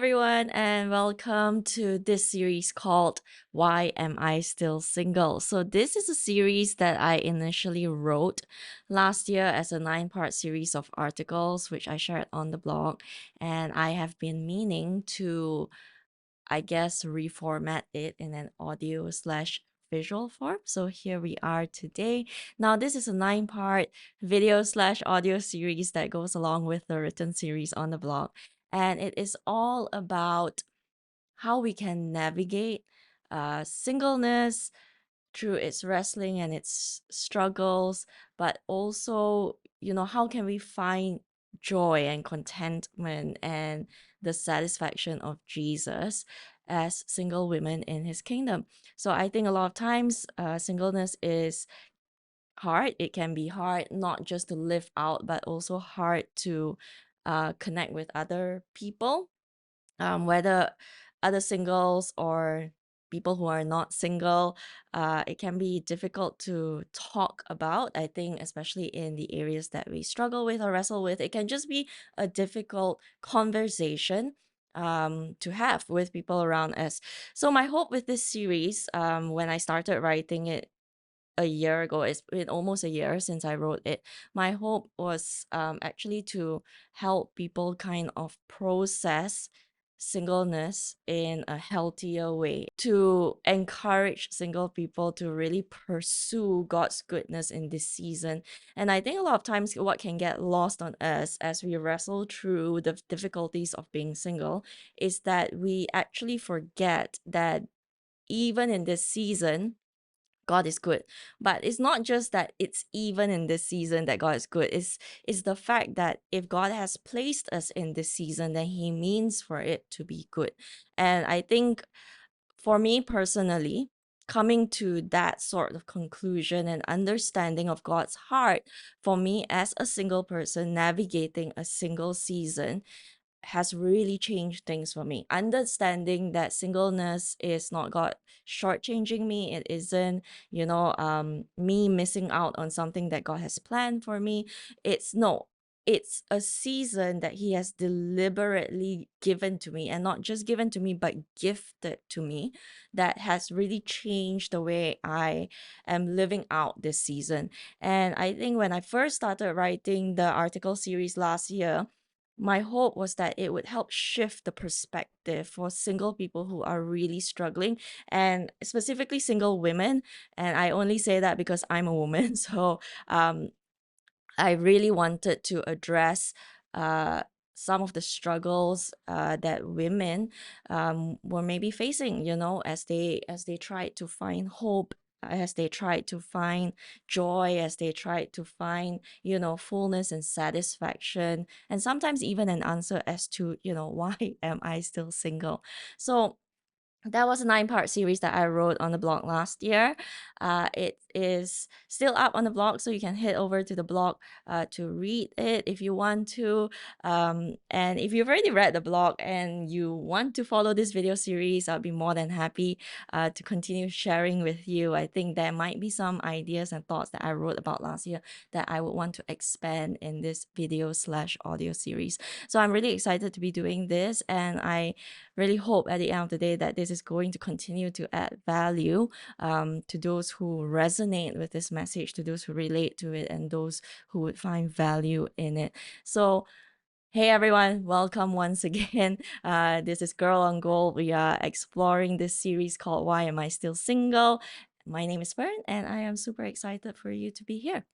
everyone, and welcome to this series called Why Am I Still Single? So, this is a series that I initially wrote last year as a 9 part series of articles, which I shared on the blog. And I have been meaning to, I guess, reformat it in an audio slash visual form. So, here we are today. Now, this is a 9 part video slash audio series that goes along with the written series on the blog, and it is all about how we can navigate singleness through its wrestling and its struggles, but also, how can we find joy and contentment and the satisfaction of Jesus as single women in his kingdom. So I think a lot of times singleness is hard. It can be hard not just to live out, but also hard to connect with other people, whether other singles or people who are not single. It can be difficult to talk about, I think, especially in the areas that we struggle with or wrestle with. It can just be a difficult conversation to have with people around us. So, my hope with this series, when I started writing it a year ago, it's been almost a year since I wrote it. My hope was actually to help people kind of process singleness in a healthier way, to encourage single people to really pursue God's goodness in this season. And I think a lot of times what can get lost on us as we wrestle through the difficulties of being single is that we actually forget that even in this season, God is good. But it's not just that it's even in this season that God is good. It's the fact that if God has placed us in this season, then He means for it to be good. And I think for me personally, coming to that sort of conclusion and understanding of God's heart for me as a single person navigating a single season has really changed things for me. Understanding that singleness is not God shortchanging me. It isn't, me missing out on something that God has planned for me. It's no, it's a season that He has deliberately given to me, and not just given to me, but gifted to me, that has really changed the way I am living out this season. And I think when I first started writing the article series last year, my hope was that it would help shift the perspective for single people who are really struggling, and specifically single women. And I only say that because I'm a woman. So um, I really wanted to address some of the struggles that women were maybe facing, as they tried to find hope, as they tried to find joy, as they tried to find, fullness and satisfaction, and sometimes even an answer as to, why am I still single? So that was a 9 part series that I wrote on the blog last year. It is still up on the blog, so you can head over to the blog to read it if you want to. And if you've already read the blog and you want to follow this video series, I'll be more than happy to continue sharing with you. I think there might be some ideas and thoughts that I wrote about last year that I would want to expand in this video slash audio series. So I'm really excited to be doing this, and I really hope at the end of the day that this is going to continue to add value to those who resonate with this message, to those who relate to it, and those who would find value in it. So, hey everyone, welcome once again. This is Girl on Gold. We are exploring this series called Why Am I Still Single? My name is Fern, and I am super excited for you to be here.